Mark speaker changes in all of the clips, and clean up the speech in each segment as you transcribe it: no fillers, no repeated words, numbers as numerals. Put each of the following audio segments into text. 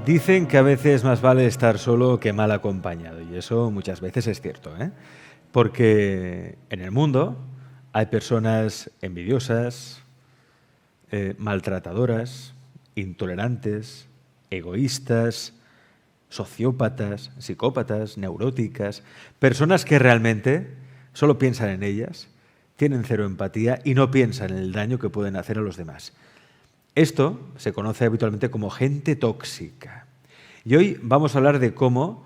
Speaker 1: Dicen que a veces más vale estar solo que mal acompañado, y eso muchas veces es cierto, ¿eh? Porque en el mundo hay personas envidiosas, maltratadoras, intolerantes, egoístas, sociópatas, psicópatas, neuróticas, personas que realmente solo piensan en ellas, tienen cero empatía y no piensan en el daño que pueden hacer a los demás. Esto se conoce habitualmente como gente tóxica. Y hoy vamos a hablar de cómo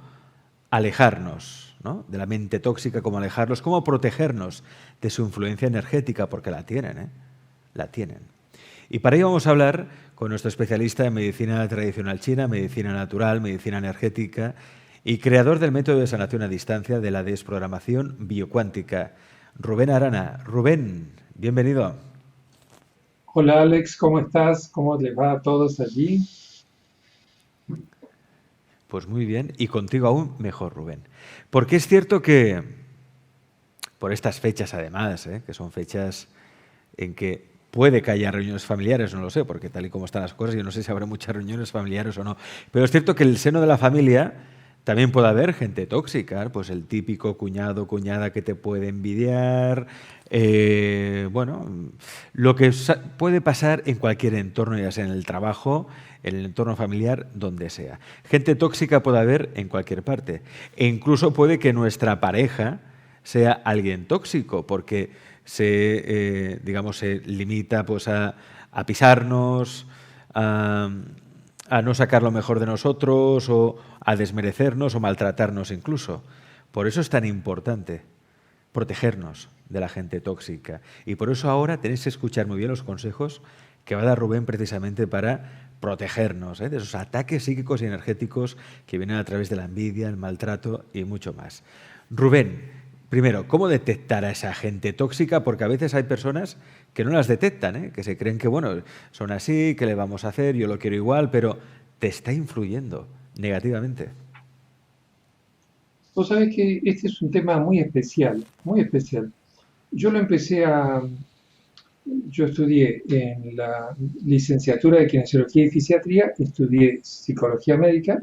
Speaker 1: alejarnos, ¿no?, de la mente tóxica, cómo alejarnos, cómo protegernos de su influencia energética, porque la tienen, ¿eh? La tienen. Y para ello vamos a hablar con nuestro especialista en medicina tradicional china, medicina natural, medicina energética y creador del método de sanación a distancia de la desprogramación biocuántica, Rubén Arana. Rubén, bienvenido.
Speaker 2: Hola Alex, ¿cómo estás? ¿Cómo les va a todos allí?
Speaker 1: Pues muy bien, y contigo aún mejor, Rubén. Porque es cierto que, por estas fechas además, que son fechas en que puede que haya reuniones familiares, no lo sé, porque tal y como están las cosas, yo no sé si habrá muchas reuniones familiares o no, pero es cierto que en el seno de la familia también puede haber gente tóxica, pues el típico cuñado, cuñada que te puede envidiar, bueno, lo que puede pasar en cualquier entorno, ya sea en el trabajo, en el entorno familiar, donde sea. Gente tóxica puede haber en cualquier parte. E incluso puede que nuestra pareja sea alguien tóxico, porque digamos, se limita pues, a pisarnos, a no sacar lo mejor de nosotros, o a desmerecernos o maltratarnos incluso. Por eso es tan importante protegernos de la gente tóxica. Y por eso ahora tenéis que escuchar muy bien los consejos que va a dar Rubén precisamente para protegernos, de esos ataques psíquicos y energéticos que vienen a través de la envidia, el maltrato y mucho más. Rubén, primero, ¿cómo detectar a esa gente tóxica? Porque a veces hay personas que no las detectan, que se creen que, bueno, son así, que le vamos a hacer, yo lo quiero igual, pero te está influyendo negativamente.
Speaker 2: Vos sabés que este es un tema muy especial, muy especial. Yo lo empecé a, yo estudié en la licenciatura de Kinesiología y Fisiatría, estudié Psicología Médica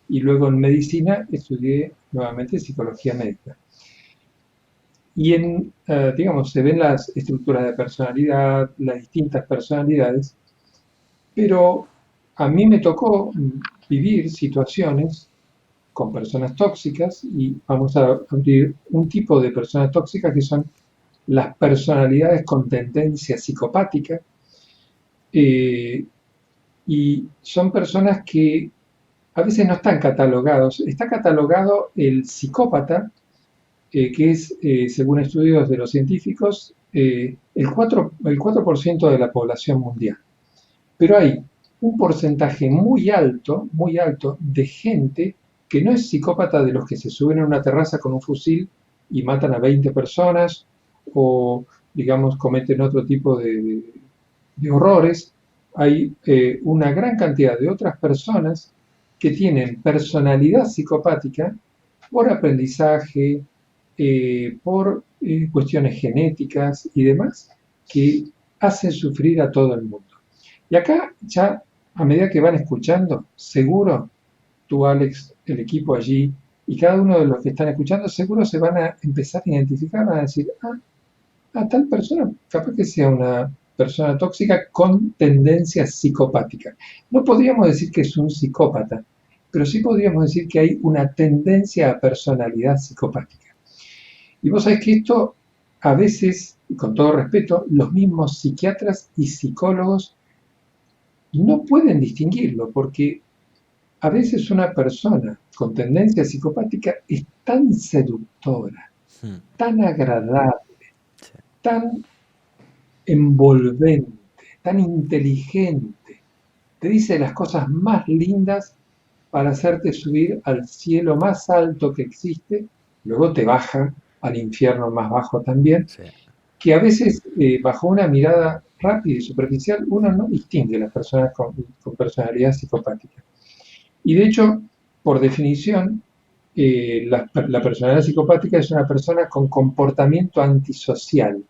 Speaker 2: y luego en Medicina estudié nuevamente Psicología Médica. Y digamos, se ven las estructuras de personalidad, las distintas personalidades, pero a mí me tocó vivir situaciones con personas tóxicas y vamos a abrir un tipo de personas tóxicas que son las personalidades con tendencia psicopática eh, y son personas que a veces no están catalogados. Está catalogado el psicópata, que es, según estudios de los científicos, el 4% de la población mundial. Pero hay un porcentaje muy alto de gente que no es psicópata, de los que se suben a una terraza con un fusil y matan a 20 personas o, digamos, cometen otro tipo de horrores. Hay una gran cantidad de otras personas que tienen personalidad psicopática por aprendizaje, por cuestiones genéticas y demás, que hacen sufrir a todo el mundo. Y acá ya, a medida que van escuchando, seguro tú, Alex, el equipo allí y cada uno de los que están escuchando, seguro se van a empezar a identificar, van a decir, a tal persona, capaz que sea una persona tóxica con tendencia psicopática. No podríamos decir que es un psicópata, pero sí podríamos decir que hay una tendencia a personalidad psicopática. Y vos sabés que esto, a veces, y con todo respeto, los mismos psiquiatras y psicólogos no pueden distinguirlo, porque a veces una persona con tendencia psicopática es tan seductora,
Speaker 1: Hmm.
Speaker 2: tan agradable,
Speaker 1: Sí.
Speaker 2: tan envolvente, tan inteligente, te dice las cosas más lindas para hacerte subir al cielo más alto que existe, luego te baja al infierno más bajo también,
Speaker 1: Sí.
Speaker 2: que a veces bajo una mirada rápida y superficial uno no distingue las personas con personalidad psicopática. Y de hecho, por definición, la personalidad psicopática es una persona con comportamiento antisocial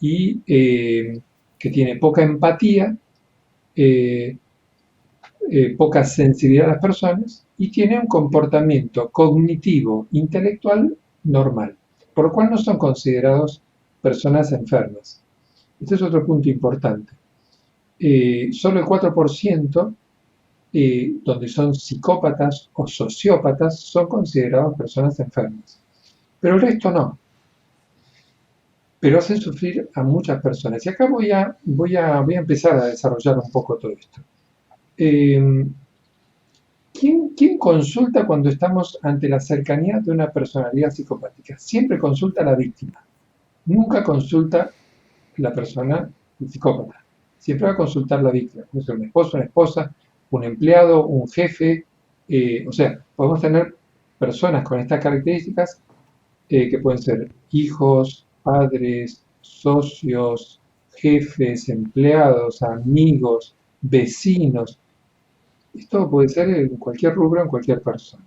Speaker 2: y que tiene poca empatía, eh, poca sensibilidad a las personas y tiene un comportamiento cognitivo, intelectual normal, por lo cual no son considerados personas enfermas. Este es otro punto importante. Solo el 4%, donde son psicópatas o sociópatas, son considerados personas enfermas. Pero el resto no. Pero hacen sufrir a muchas personas. Y acá voy a empezar a desarrollar un poco todo esto. ¿Quién consulta cuando estamos ante la cercanía de una personalidad psicopática? Siempre consulta a la víctima. Nunca consulta la persona, el psicópata. Siempre va a consultar la víctima. Puede ser un esposo, una esposa, un empleado, un jefe. O sea, podemos tener personas con estas características que pueden ser hijos, padres, socios, jefes, empleados, amigos, vecinos. Esto puede ser en cualquier rubro, en cualquier persona.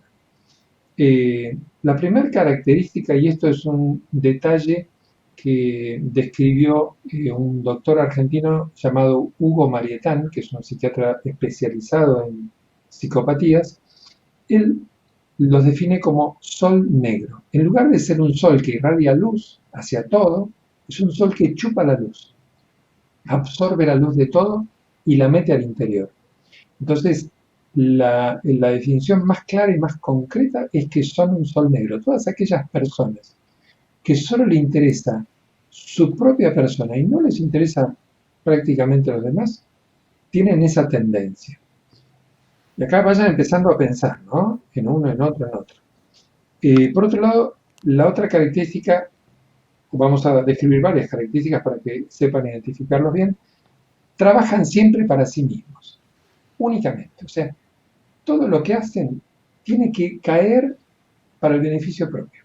Speaker 2: La primera característica, y esto es un detalle que describió un doctor argentino llamado Hugo Marietán, que es un psiquiatra especializado en psicopatías, él los define como sol negro. En lugar de ser un sol que irradia luz hacia todo, es un sol que chupa la luz, absorbe la luz de todo y la mete al interior. Entonces, la definición más clara y más concreta es que son un sol negro. Todas aquellas personas que solo le interesa su propia persona y no les interesa prácticamente a los demás, tienen esa tendencia. Y acá vayan empezando a pensar, ¿no? En uno, en otro, en otro. Por otro lado, la otra característica, vamos a describir varias características para que sepan identificarlos bien, trabajan siempre para sí mismos, únicamente. O sea, todo lo que hacen tiene que caer para el beneficio propio.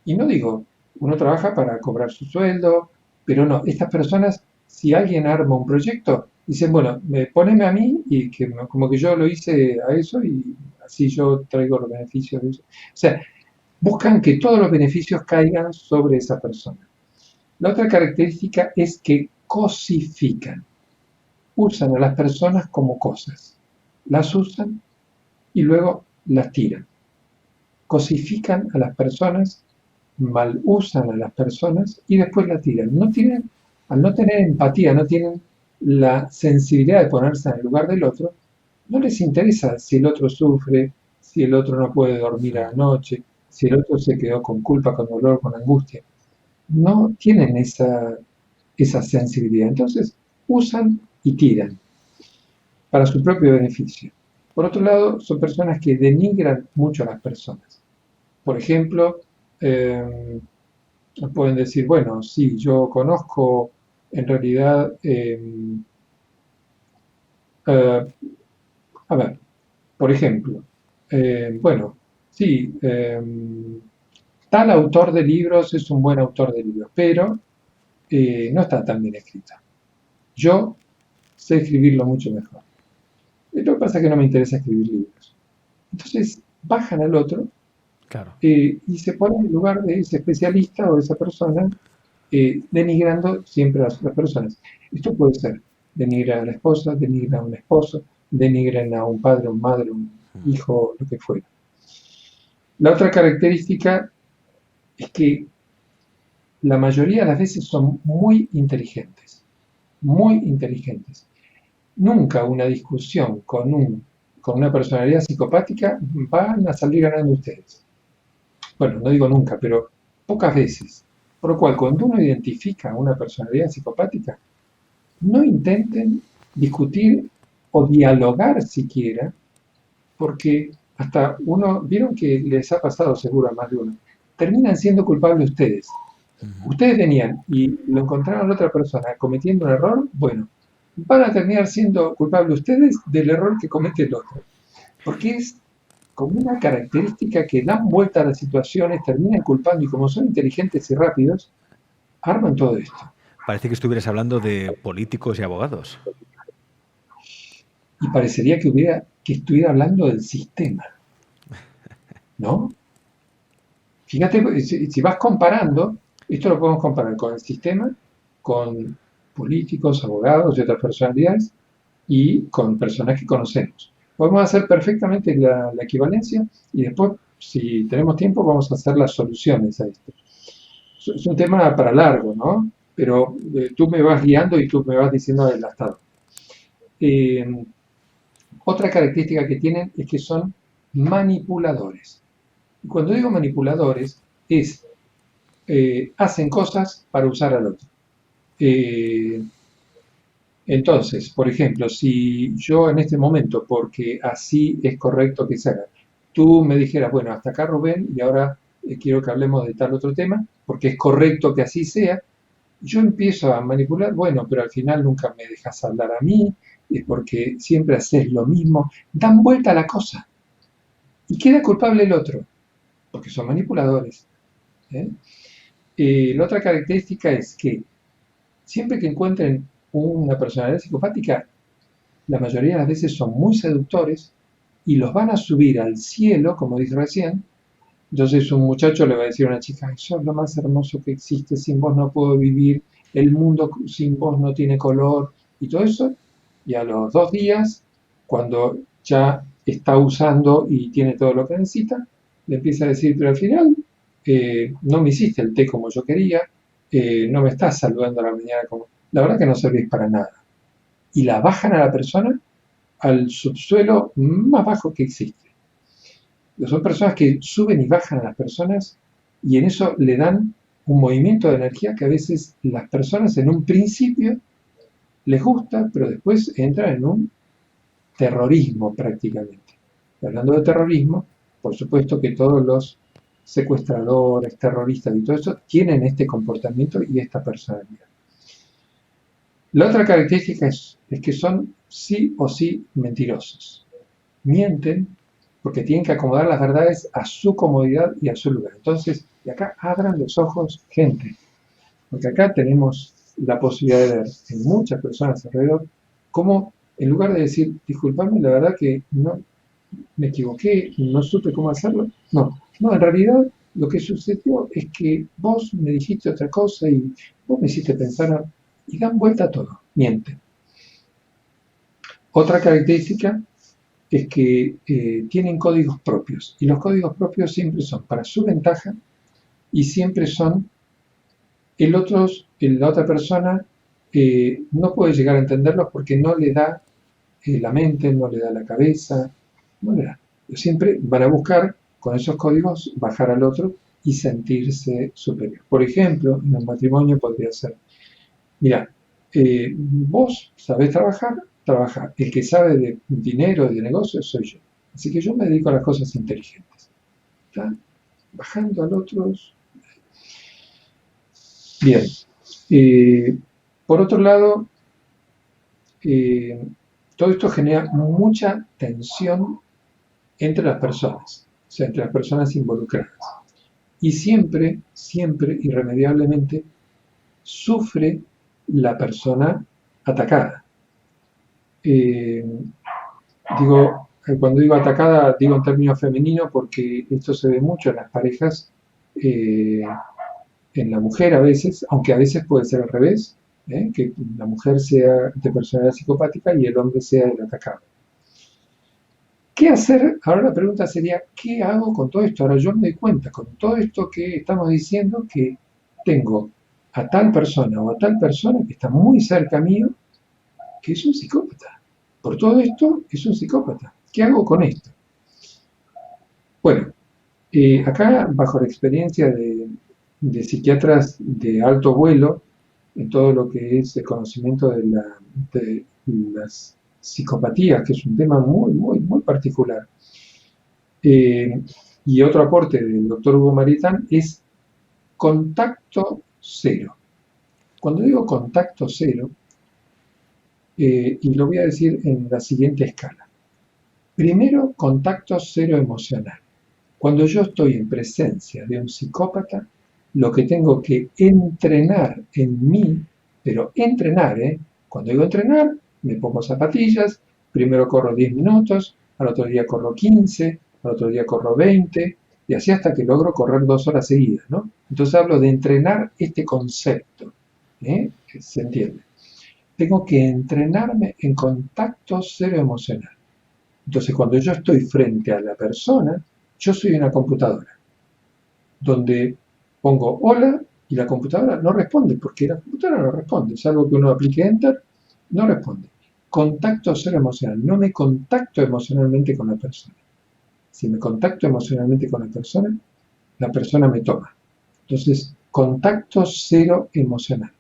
Speaker 2: Y no digo, uno trabaja para cobrar su sueldo, pero no, estas personas, si alguien arma un proyecto, dicen, bueno, poneme a mí y que como que yo lo hice a eso y así yo traigo los beneficios de eso. O sea, buscan que todos los beneficios caigan sobre esa persona. La otra característica es que cosifican. Usan a las personas como cosas. Las usan y luego las tiran. Cosifican a las personas, mal usan a las personas y después las tiran. Al no tener empatía, no tienen la sensibilidad de ponerse en el lugar del otro, no les interesa si el otro sufre, si el otro no puede dormir a la noche, si el otro se quedó con culpa, con dolor, con angustia. No tienen esa sensibilidad. Entonces, usan y tiran para su propio beneficio. Por otro lado, son personas que denigran mucho a las personas. Por ejemplo, pueden decir, bueno, sí, yo conozco en realidad, a ver, por ejemplo, bueno, sí, tal autor de libros es un buen autor de libros, pero no está tan bien escrito. Yo sé escribirlo mucho mejor. Lo que pasa es que no me interesa escribir libros. Entonces, bajan al otro
Speaker 1: Claro.
Speaker 2: y se ponen en lugar de ese especialista o de esa persona, denigrando siempre a las otras personas. Esto puede ser denigrar a la esposa, denigrar a un esposo, denigran a un padre, un madre, un hijo, lo que fuera. La otra característica es que la mayoría de las veces son muy inteligentes, muy inteligentes. Nunca una discusión con una personalidad psicopática van a salir ganando ustedes. Bueno, no digo nunca, pero pocas veces. Por lo cual, cuando uno identifica una personalidad psicopática, no intenten discutir o dialogar siquiera, porque hasta vieron que les ha pasado seguro a más de uno, terminan siendo culpables ustedes. Ustedes venían y lo encontraron a la otra persona cometiendo un error, bueno, van a terminar siendo culpables ustedes del error que comete el otro. Porque es como una característica que dan vuelta a las situaciones, terminan culpando y como son inteligentes y rápidos, arman todo esto.
Speaker 1: Parece que estuvieras hablando de políticos y abogados.
Speaker 2: Y parecería que estuviera hablando del sistema, ¿no? Fíjate, si vas comparando, esto lo podemos comparar con el sistema, con políticos, abogados y otras personalidades, y con personas que conocemos. Podemos hacer perfectamente la equivalencia y después, si tenemos tiempo, vamos a hacer las soluciones a esto. Es un tema para largo, ¿no? Pero tú me vas guiando y tú me vas diciendo el hasta dónde. Otra característica que tienen es que son manipuladores. Y cuando digo manipuladores, hacen cosas para usar al otro. Eh, entonces, por ejemplo, si yo en este momento, porque así es correcto que se haga, tú me dijeras, bueno, hasta acá Rubén, y ahora quiero que hablemos de tal otro tema, porque es correcto que así sea, yo empiezo a manipular, bueno, pero al final nunca me dejas hablar a mí, es porque siempre haces lo mismo, dan vuelta a la cosa y queda culpable el otro, porque son manipuladores. ¿eh? La otra característica es que siempre que encuentren una personalidad psicopática, la mayoría de las veces son muy seductores y los van a subir al cielo, como dije recién. Entonces un muchacho le va a decir a una chica, sos lo más hermoso que existe, sin vos no puedo vivir, el mundo sin vos no tiene color y todo eso. Y a los 2 días, cuando ya está usando y tiene todo lo que necesita, le empieza a decir, pero al final no me hiciste el té como yo quería, no me estás saludando a la mañana como... La verdad que no servís para nada. Y la bajan a la persona al subsuelo más bajo que existe. Son personas que suben y bajan a las personas y en eso le dan un movimiento de energía que a veces las personas en un principio les gusta, pero después entran en un terrorismo prácticamente. Y hablando de terrorismo, por supuesto que todos los secuestradores, terroristas y todo eso tienen este comportamiento y esta personalidad. La otra característica es que son sí o sí mentirosos. Mienten porque tienen que acomodar las verdades a su comodidad y a su lugar. Entonces, de acá abran los ojos, gente, porque acá tenemos la posibilidad de ver en muchas personas alrededor cómo, en lugar de decir, disculpame, la verdad que no me equivoqué, no supe cómo hacerlo, no, en realidad lo que sucedió es que vos me dijiste otra cosa y vos me hiciste pensar, y dan vuelta a todo, mienten. Otra característica es que tienen códigos propios y los códigos propios siempre son para su ventaja y siempre son la otra persona no puede llegar a entenderlos porque no le da la mente, no le da la cabeza, no le da. Siempre van a buscar con esos códigos bajar al otro y sentirse superior. Por ejemplo, en un matrimonio podría ser, mira, vos sabés trabajar, trabaja. El que sabe de dinero y de negocios soy yo. Así que yo me dedico a las cosas inteligentes. ¿Está? Bajando al otro. Bien. Por otro lado, todo esto genera mucha tensión entre las personas, o sea, entre las personas involucradas. Y siempre, siempre, irremediablemente, sufre la persona atacada. Cuando digo atacada, digo en términos femeninos porque esto se ve mucho en las parejas, en la mujer a veces, aunque a veces puede ser al revés, que la mujer sea de personalidad psicopática y el hombre sea el atacado. ¿Qué hacer? Ahora la pregunta sería, ¿qué hago con todo esto? Ahora yo me doy cuenta, con todo esto que estamos diciendo, que tengo a tal persona o a tal persona que está muy cerca mío, que es un psicópata. Por todo esto, es un psicópata. ¿Qué hago con esto? Bueno, acá, bajo la experiencia de psiquiatras de alto vuelo, en todo lo que es el conocimiento de las psicopatías, que es un tema muy, muy, muy particular. Y otro aporte del doctor Hugo Maritán es contacto cero. Cuando digo contacto cero, y lo voy a decir en la siguiente escala. Primero, contacto cero emocional. Cuando yo estoy en presencia de un psicópata, lo que tengo que entrenar en mí, pero entrenar, cuando digo entrenar, me pongo zapatillas, primero corro 10 minutos, al otro día corro 15, al otro día corro 20, y así hasta que logro correr 2 horas seguidas, ¿no? Entonces hablo de entrenar este concepto, que se entiende. Tengo que entrenarme en contacto cero emocional. Entonces, cuando yo estoy frente a la persona, yo soy una computadora, donde pongo hola y la computadora no responde, porque la computadora no responde, salvo que uno aplique enter, no responde. Contacto cero emocional, no me contacto emocionalmente con la persona. Si me contacto emocionalmente con la persona me toma. Entonces, contacto cero emocional.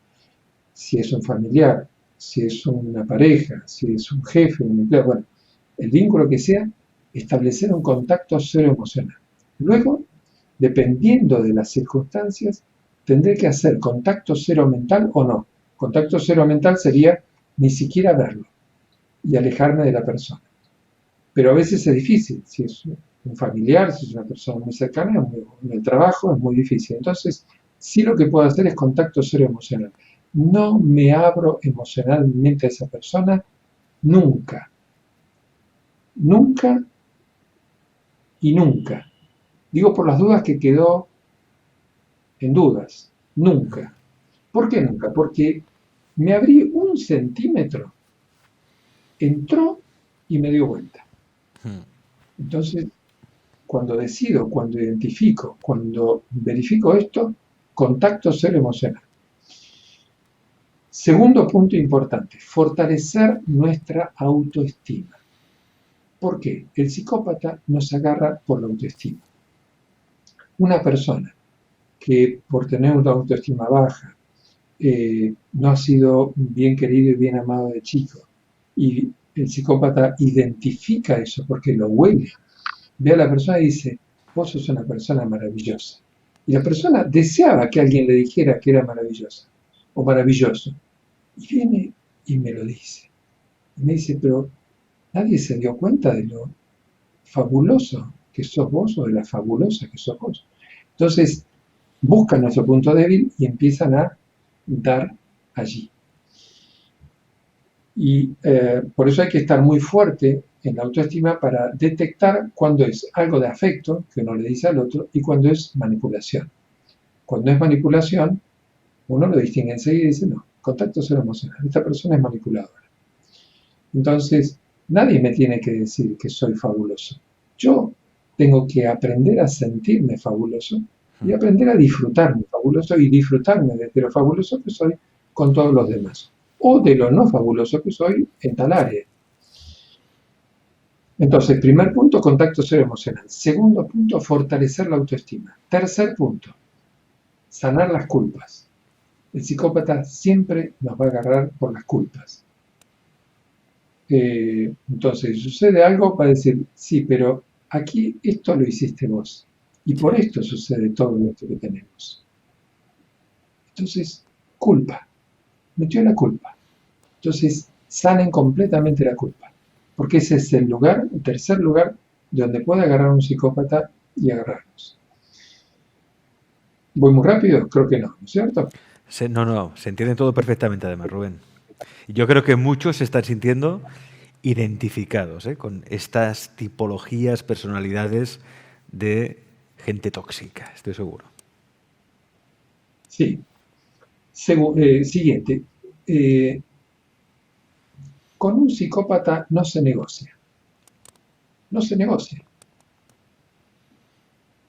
Speaker 2: Si es un familiar, si es una pareja, si es un jefe, un empleado, bueno, el vínculo que sea, establecer un contacto cero emocional. Luego, dependiendo de las circunstancias, tendré que hacer contacto cero mental o no. Contacto cero mental sería ni siquiera verlo y alejarme de la persona. Pero a veces es difícil, si es un familiar, si es una persona muy cercana, en el trabajo es muy difícil. Entonces, sí lo que puedo hacer es contacto cero emocional. No me abro emocionalmente a esa persona nunca, nunca y nunca. Digo por las dudas que quedó en dudas, nunca. ¿Por qué nunca? Porque me abrí 1 centímetro, entró y me dio vuelta. Entonces, cuando decido, cuando identifico, cuando verifico esto, contacto cero emocional. Segundo punto importante, fortalecer nuestra autoestima. ¿Por qué? El psicópata nos agarra por la autoestima. Una persona que por tener una autoestima baja, no ha sido bien querido y bien amado de chico, y el psicópata identifica eso porque lo huele, ve a la persona y dice, vos sos una persona maravillosa. Y la persona deseaba que alguien le dijera que era maravillosa o maravilloso. Y viene y me lo dice. Y me dice, pero nadie se dio cuenta de lo fabuloso que sos vos o de la fabulosa que sos vos. Entonces, buscan nuestro punto débil y empiezan a dar allí. Y por eso hay que estar muy fuerte en la autoestima para detectar cuando es algo de afecto que uno le dice al otro y cuando es manipulación. Cuando es manipulación, uno lo distingue enseguida y dice, no, contacto cero emocional, esta persona es manipuladora. Entonces, nadie me tiene que decir que soy fabuloso. Yo tengo que aprender a sentirme fabuloso y aprender a disfrutarme fabuloso y disfrutarme de lo fabuloso que soy con todos los demás. O de lo no fabuloso que soy en tal área. Entonces, primer punto, contacto cero emocional. Segundo punto, fortalecer la autoestima. Tercer punto, sanar las culpas. El psicópata siempre nos va a agarrar por las culpas. Entonces, si sucede algo, va a decir, sí, pero aquí esto lo hiciste vos. Y por esto sucede todo esto que tenemos. Entonces, culpa. Metió la culpa. Entonces, sanen completamente la culpa. Porque ese es el lugar, el tercer lugar, donde puede agarrar un psicópata y agarrarnos. ¿Voy muy rápido? Creo que no, ¿no es cierto?
Speaker 1: No, se entiende todo perfectamente además, Rubén. Y yo creo que muchos se están sintiendo identificados con estas tipologías, personalidades de gente tóxica, estoy seguro.
Speaker 2: Sí. Siguiente. Con un psicópata no se negocia. No se negocia.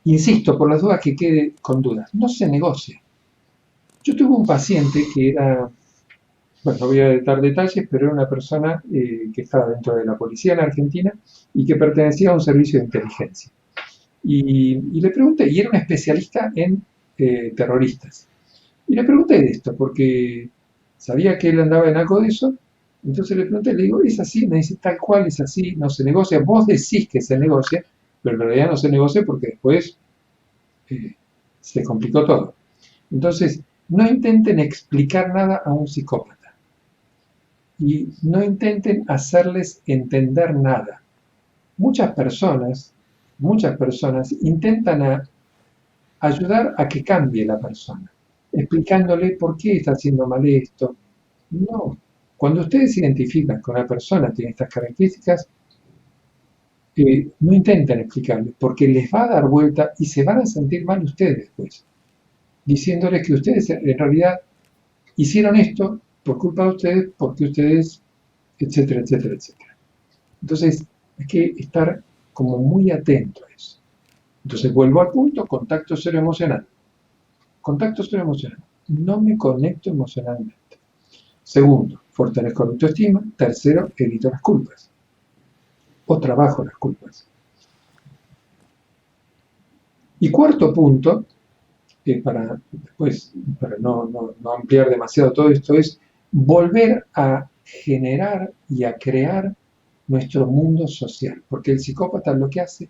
Speaker 2: Insisto, por las dudas que quede con dudas, no se negocia. Yo tuve un paciente que era, bueno, no voy a dar detalles, pero era una persona que estaba dentro de la policía en Argentina y que pertenecía a un servicio de inteligencia. Y le pregunté, y era un especialista en terroristas. Y le pregunté de esto, porque sabía que él andaba en algo de eso. Entonces le pregunté, le digo, ¿es así? Me dice, tal cual, es así, no se negocia. Vos decís que se negocia, pero en realidad no se negocia porque después se complicó todo. Entonces, no intenten explicar nada a un psicópata. Y no intenten hacerles entender nada. Muchas personas intentan ayudar a que cambie la persona, explicándole por qué está haciendo mal esto. No. Cuando ustedes se identifican con una persona que tiene estas características, no intenten explicarle, porque les va a dar vuelta y se van a sentir mal ustedes después, diciéndoles que ustedes en realidad hicieron esto por culpa de ustedes, porque ustedes, etcétera, etcétera, etcétera. Entonces, Hay que estar como muy atento a eso. Entonces vuelvo al punto, contacto cero emocional. Contacto cero emocional. No me conecto emocionalmente. Segundo, fortalezco la autoestima. Tercero, evito las culpas. O trabajo las culpas. Y cuarto punto, para no ampliar demasiado todo esto, es volver a generar y a crear nuestro mundo social. Porque el psicópata lo que hace,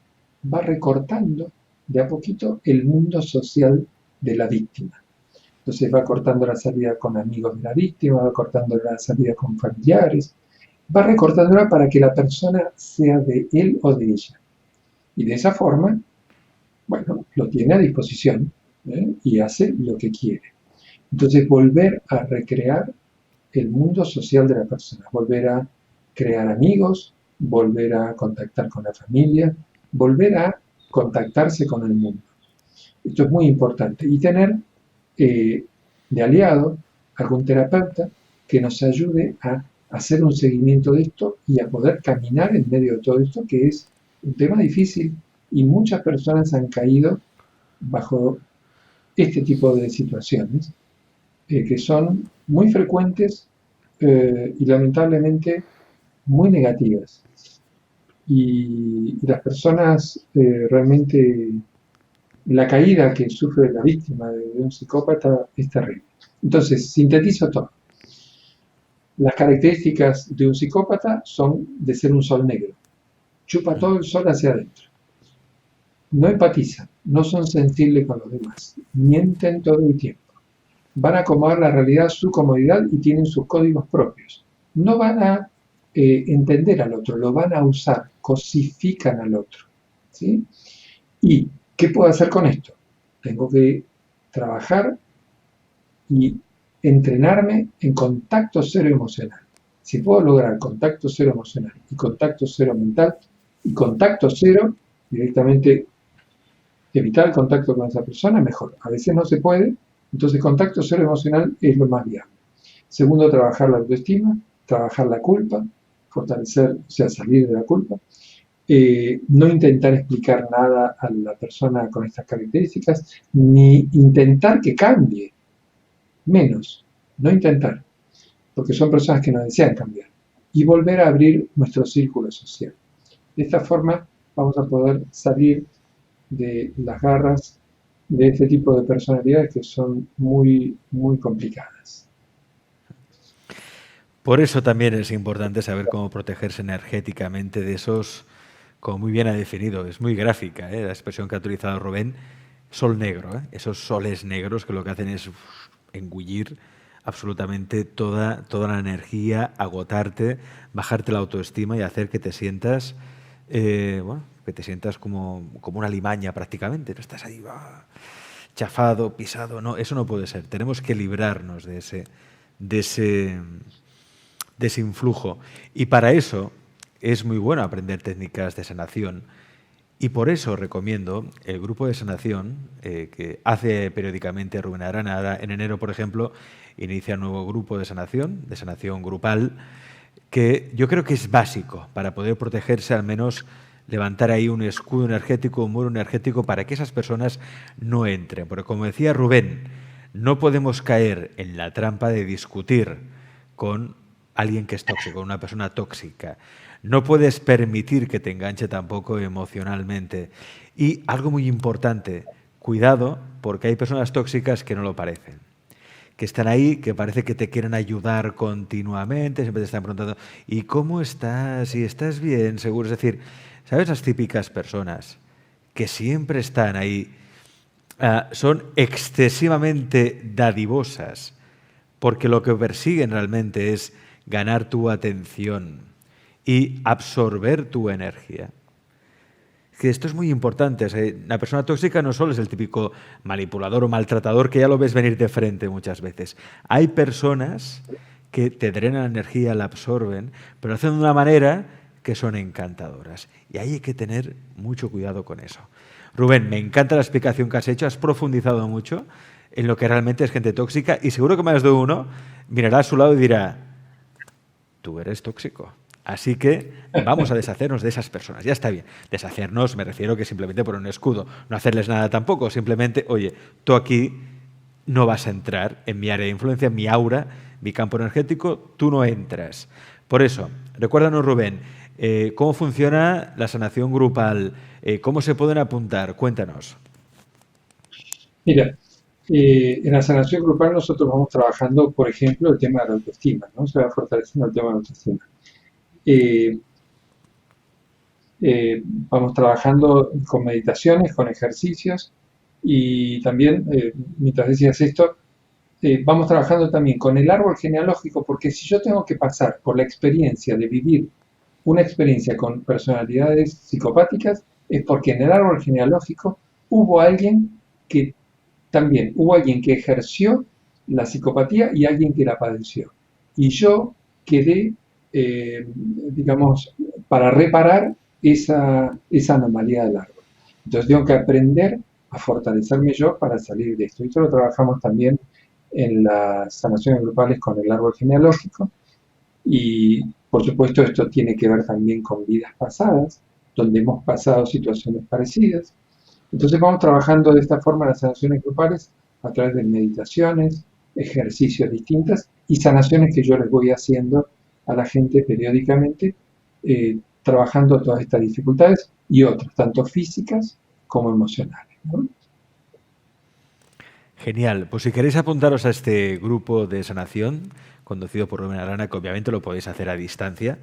Speaker 2: va recortando de a poquito el mundo social de la víctima. Entonces va cortando la salida con amigos de la víctima, va cortando la salida con familiares, va recortándola para que la persona sea de él o de ella. Y de esa forma, bueno, lo tiene a disposición, y hace lo que quiere. Entonces volver a recrear el mundo social de la persona, volver a crear amigos, volver a contactar con la familia, volver a contactarse con el mundo. Esto es muy importante. Y tener de aliado algún terapeuta que nos ayude a hacer un seguimiento de esto y a poder caminar en medio de todo esto, que es un tema difícil y muchas personas han caído bajo este tipo de situaciones que son muy frecuentes y lamentablemente muy negativas. Y las personas realmente, la caída que sufre la víctima de un psicópata es terrible. Entonces, sintetizo todo. Las características de un psicópata son de ser un sol negro. Chupa todo el sol hacia adentro. No empatizan, no son sensibles con los demás, mienten todo el tiempo. Van a acomodar la realidad a su comodidad y tienen sus códigos propios. No van a entender al otro, lo van a usar, cosifican al otro. ¿Sí? ¿Y qué puedo hacer con esto? Tengo que trabajar y entrenarme en contacto cero emocional. Si puedo lograr contacto cero emocional y contacto cero mental y contacto cero, directamente evitar el contacto con esa persona, mejor. A veces no se puede, entonces contacto cero emocional es lo más viable. Segundo, trabajar la autoestima, trabajar la culpa, fortalecer, o sea, salir de la culpa. No intentar explicar nada a la persona con estas características, ni intentar que cambie, menos, no intentar, porque son personas que no desean cambiar. Y volver a abrir nuestro círculo social. De esta forma vamos a poder salir de las garras de este tipo de personalidades que son muy, muy complicadas.
Speaker 1: Por eso también es importante saber cómo protegerse energéticamente de esos, como muy bien ha definido, es muy gráfica la expresión que ha utilizado Rubén, sol negro, esos soles negros que lo que hacen es engullir absolutamente toda la energía, agotarte, bajarte la autoestima y hacer que te sientas, que te sientas como una limaña prácticamente, no estás ahí chafado, pisado, no, eso no puede ser. Tenemos que librarnos de ese influjo. Y para eso es muy bueno aprender técnicas de sanación. Y por eso recomiendo el grupo de sanación que hace periódicamente Rubén Aranada. En enero, por ejemplo, inicia un nuevo grupo de sanación grupal, que yo creo que es básico para poder protegerse, al menos levantar ahí un escudo energético, un muro energético para que esas personas no entren. Porque como decía Rubén, no podemos caer en la trampa de discutir con alguien que es tóxico, una persona tóxica. No puedes permitir que te enganche tampoco emocionalmente. Y algo muy importante, cuidado, porque hay personas tóxicas que no lo parecen, que están ahí, que parece que te quieren ayudar continuamente, siempre te están preguntando, ¿y cómo estás? ¿Y estás bien? Seguro. Es decir, ¿sabes las típicas personas que siempre están ahí? Son excesivamente dadivosas, porque lo que persiguen realmente es ganar tu atención y absorber tu energía. Que esto es muy importante. O sea, la persona tóxica no solo es el típico manipulador o maltratador que ya lo ves venir de frente muchas veces. Hay personas que te drenan la energía, la absorben, pero lo hacen de una manera que son encantadoras. Y ahí hay que tener mucho cuidado con eso. Rubén, me encanta la explicación que has hecho. Has profundizado mucho en lo que realmente es gente tóxica y seguro que más de uno mirará a su lado y dirá, tú eres tóxico. Así que vamos a deshacernos de esas personas. Ya está bien. Deshacernos, me refiero que simplemente por un escudo. No hacerles nada tampoco. Simplemente, oye, tú aquí no vas a entrar en mi área de influencia, en mi aura, mi campo energético, tú no entras. Por eso, recuérdanos, Rubén, ¿cómo funciona la sanación grupal? ¿Cómo se pueden apuntar? Cuéntanos.
Speaker 2: Mira, en la sanación grupal nosotros vamos trabajando, por ejemplo, el tema de la autoestima, ¿no? Se va fortaleciendo el tema de la autoestima. Eh, Vamos trabajando con meditaciones, con ejercicios y también, mientras decías esto, vamos trabajando también con el árbol genealógico, porque si yo tengo que pasar por la experiencia de vivir una experiencia con personalidades psicopáticas, es porque en el árbol genealógico hubo alguien que también, hubo alguien que ejerció la psicopatía y alguien que la padeció. Y yo quedé, digamos, para reparar esa anomalía del árbol. Entonces tengo que aprender a fortalecerme yo para salir de esto. Y esto lo trabajamos también en las sanaciones grupales con el árbol genealógico. Y por supuesto esto tiene que ver también con vidas pasadas, donde hemos pasado situaciones parecidas. Entonces vamos trabajando de esta forma las sanaciones grupales a través de meditaciones, ejercicios distintos y sanaciones que yo les voy haciendo a la gente periódicamente, trabajando todas estas dificultades y otras, tanto físicas como emocionales, ¿no?
Speaker 1: Genial. Pues si queréis apuntaros a este grupo de sanación, conducido por Rubén Arana, que obviamente lo podéis hacer a distancia,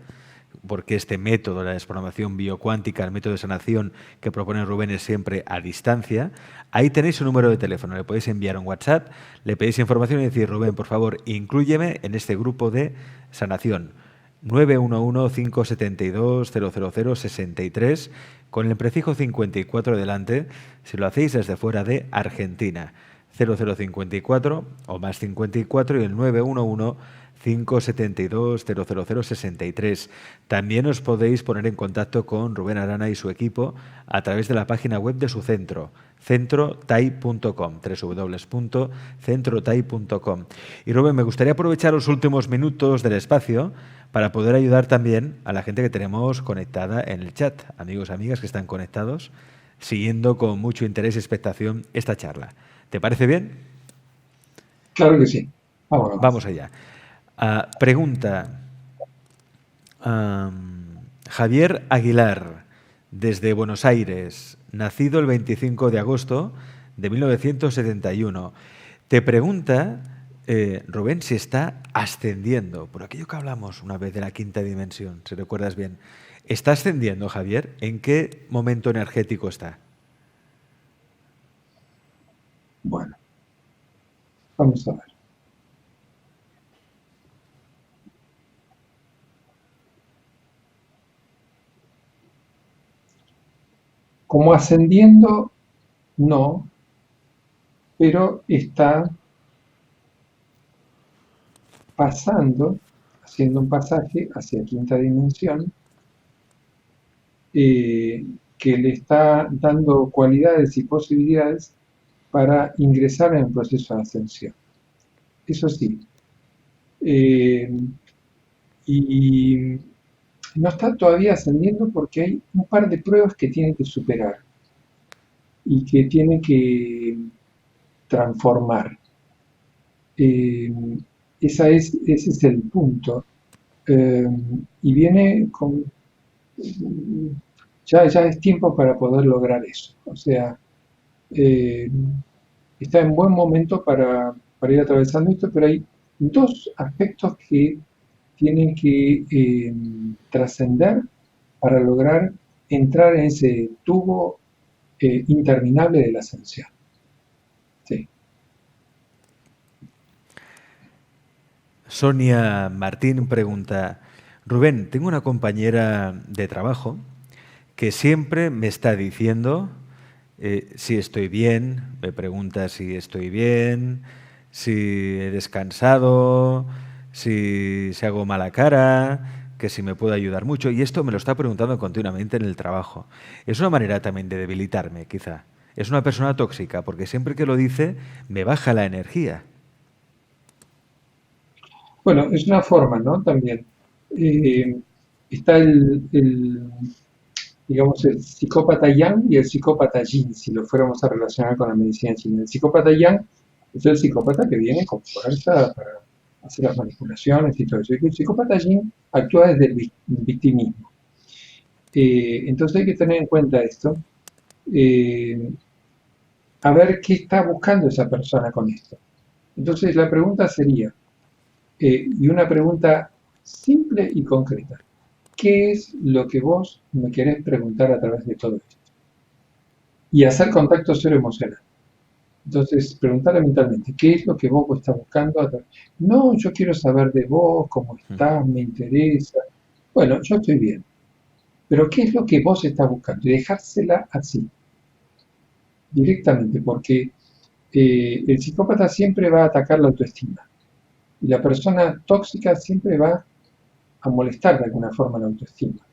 Speaker 1: porque este método, la desprogramación biocuántica, el método de sanación que propone Rubén es siempre a distancia, ahí tenéis su número de teléfono, le podéis enviar un WhatsApp, le pedís información y decir, Rubén, por favor, inclúyeme en este grupo de sanación. 911-572-000-63 con el prefijo 54 delante, si lo hacéis desde fuera de Argentina. 0054 o más 54 y el 911-572-000-63. También os podéis poner en contacto con Rubén Arana y su equipo a través de la página web de su centro, centrotai.com, www.centrotai.com. Y Rubén, me gustaría aprovechar los últimos minutos del espacio para poder ayudar también a la gente que tenemos conectada en el chat, amigos y amigas que están conectados, siguiendo con mucho interés y expectación esta charla. ¿Te parece bien?
Speaker 2: Claro que sí. Vámonos.
Speaker 1: Vamos allá. Pregunta. Javier Aguilar, desde Buenos Aires, nacido el 25 de agosto de 1971. Te pregunta, Rubén, si está ascendiendo, por aquello que hablamos una vez de la quinta dimensión, si recuerdas bien. ¿Está ascendiendo, Javier? ¿En qué momento energético está?
Speaker 2: Bueno, vamos a ver. Como ascendiendo, no, pero está pasando, haciendo un pasaje hacia quinta dimensión, que le está dando cualidades y posibilidades para ingresar en el proceso de ascensión. Eso sí. Y no está todavía ascendiendo porque hay un par de pruebas que tiene que superar y que tiene que transformar. Ese es el punto. Y viene con... Ya es tiempo para poder lograr eso. O sea, está en buen momento para ir atravesando esto, pero hay dos aspectos que tienen que trascender para lograr entrar en ese tubo interminable de la ascensión. Sí.
Speaker 1: Sonia Martín pregunta, Rubén, tengo una compañera de trabajo que siempre me está diciendo si estoy bien, me pregunta si estoy bien, si he descansado, si hago mala cara, que si me puede ayudar mucho. Y esto me lo está preguntando continuamente en el trabajo. Es una manera también de debilitarme, quizá. Es una persona tóxica, porque siempre que lo dice me baja la energía.
Speaker 2: Bueno, es una forma, ¿no? También. Está digamos, el psicópata Yang y el psicópata Yin, si lo fuéramos a relacionar con la medicina china. El psicópata Yang es el psicópata que viene con fuerza para hacer las manipulaciones y todo eso. Y el psicópata Yin actúa desde el victimismo. Entonces hay que tener en cuenta esto, eh, a ver qué está buscando esa persona con esto. Entonces la pregunta sería, y una pregunta simple y concreta, ¿qué es lo que vos me querés preguntar a través de todo esto? Y hacer contacto cero emocional. Entonces, preguntarle mentalmente, ¿qué es lo que vos estás buscando? No, yo quiero saber de vos, cómo estás, me interesa. Bueno, yo estoy bien. Pero ¿qué es lo que vos estás buscando? Y dejársela así, directamente, porque el psicópata siempre va a atacar la autoestima. Y la persona tóxica siempre va a molestar de alguna forma la autoestima.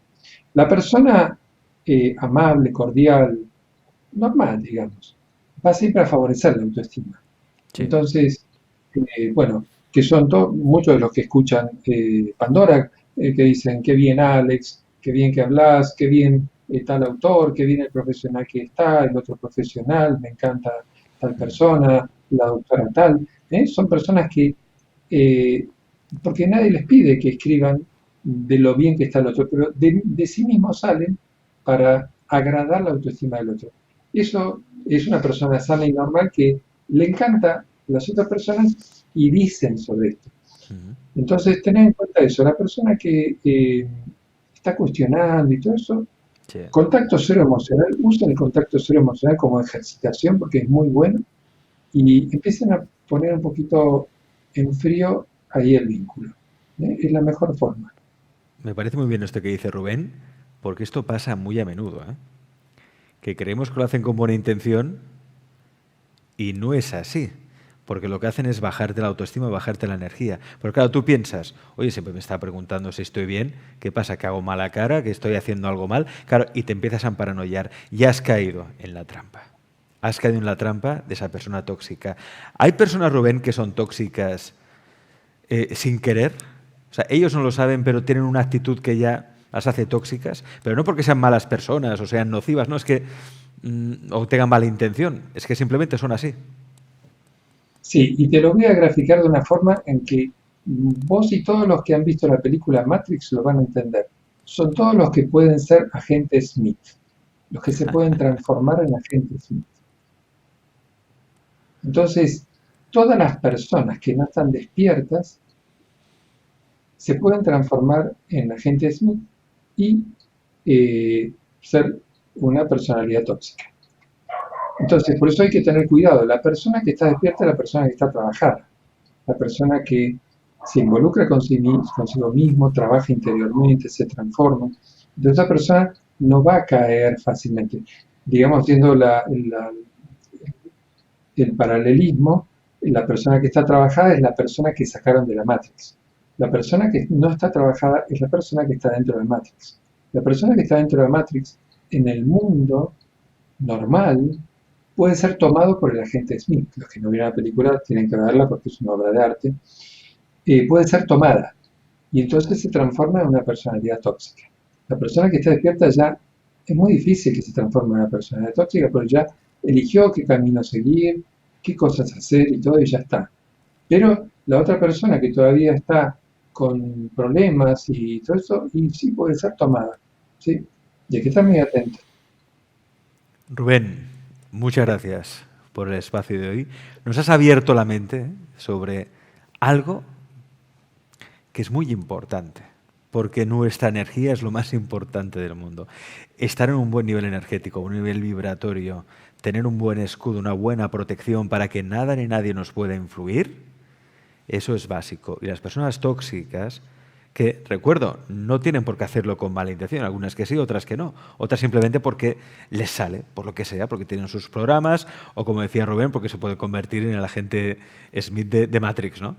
Speaker 2: La persona amable, cordial, normal, digamos, va siempre a favorecer la autoestima.
Speaker 1: Sí.
Speaker 2: Entonces, bueno, que son muchos de los que escuchan Pandora, que dicen, qué bien Alex, qué bien que hablas, qué bien tal autor, qué bien el profesional que está, el otro profesional, me encanta tal persona, la doctora tal. Son personas que, eh, porque nadie les pide que escriban de lo bien que está el otro, pero de sí mismos salen para agradar la autoestima del otro. Eso es una persona sana y normal que le encanta las otras personas y dicen sobre esto. Entonces, tener en cuenta eso. La persona que está cuestionando y todo eso,
Speaker 1: Sí.
Speaker 2: contacto cero emocional, usen el contacto cero emocional como ejercitación porque es muy bueno y empiecen a poner un poquito en frío ahí el vínculo. Es la mejor forma.
Speaker 1: Me parece muy bien esto que dice Rubén, porque esto pasa muy a menudo, ¿eh? Que creemos que lo hacen con buena intención y no es así. Porque lo que hacen es bajarte la autoestima, bajarte la energía. Pero claro, tú piensas, oye, siempre me está preguntando si estoy bien, ¿qué pasa? ¿Que hago mala cara? ¿Que estoy haciendo algo mal? Claro, y te empiezas a paranoiar. Ya has caído en la trampa. Has caído en la trampa de esa persona tóxica. Hay personas, Rubén, que son tóxicas sin querer. O sea, ellos no lo saben, pero tienen una actitud que ya las hace tóxicas. Pero no porque sean malas personas o sean nocivas, no es que o tengan mala intención, es que simplemente son así.
Speaker 2: Sí, y te lo voy a graficar de una forma en que vos y todos los que han visto la película Matrix lo van a entender. Son todos los que pueden ser agentes Smith, los que se pueden transformar en agentes Smith. Entonces, todas las personas que no están despiertas se pueden transformar en agentes Smith y ser una personalidad tóxica. Entonces, por eso hay que tener cuidado. La persona que está despierta es la persona que está trabajada. La persona que se involucra consigo mismo, trabaja interiormente, se transforma. Entonces, esa persona no va a caer fácilmente. Digamos, haciendo el paralelismo, la persona que está trabajada es la persona que sacaron de la Matrix. La persona que no está trabajada es la persona que está dentro de la Matrix. La persona que está dentro de la Matrix, en el mundo normal, puede ser tomado por el agente Smith. Los que no vieron la película tienen que verla porque es una obra de arte. Puede ser tomada y entonces se transforma en una personalidad tóxica. La persona que está despierta ya es muy difícil que se transforme en una personalidad tóxica, pero ya eligió qué camino seguir, qué cosas hacer y todo y ya está. Pero la otra persona que todavía está con problemas y todo eso, y sí puede ser tomada. ¿Sí? Y hay que estar muy atento.
Speaker 1: Rubén, muchas gracias por el espacio de hoy. Nos has abierto la mente sobre algo que es muy importante, porque nuestra energía es lo más importante del mundo. Estar en un buen nivel energético, un nivel vibratorio, tener un buen escudo, una buena protección para que nada ni nadie nos pueda influir, eso es básico. Y las personas tóxicas, que, recuerdo, no tienen por qué hacerlo con mala intención, algunas que sí, otras que no, otras simplemente porque les sale, por lo que sea, porque tienen sus programas, o como decía Rubén, porque se puede convertir en el agente Smith de Matrix, ¿no?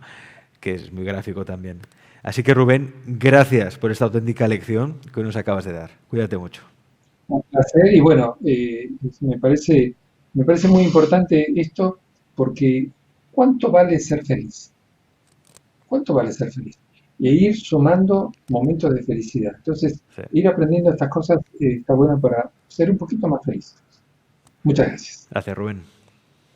Speaker 1: Que es muy gráfico también. Así que Rubén, gracias por esta auténtica lección que nos acabas de dar. Cuídate mucho.
Speaker 2: Un placer y bueno, me parece muy importante esto porque ¿cuánto vale ser feliz? ¿Cuánto vale ser feliz? y ir sumando momentos de felicidad. Entonces,
Speaker 1: Sí.
Speaker 2: ir aprendiendo estas cosas está bueno para ser un poquito más feliz. Muchas gracias.
Speaker 1: Gracias, Rubén.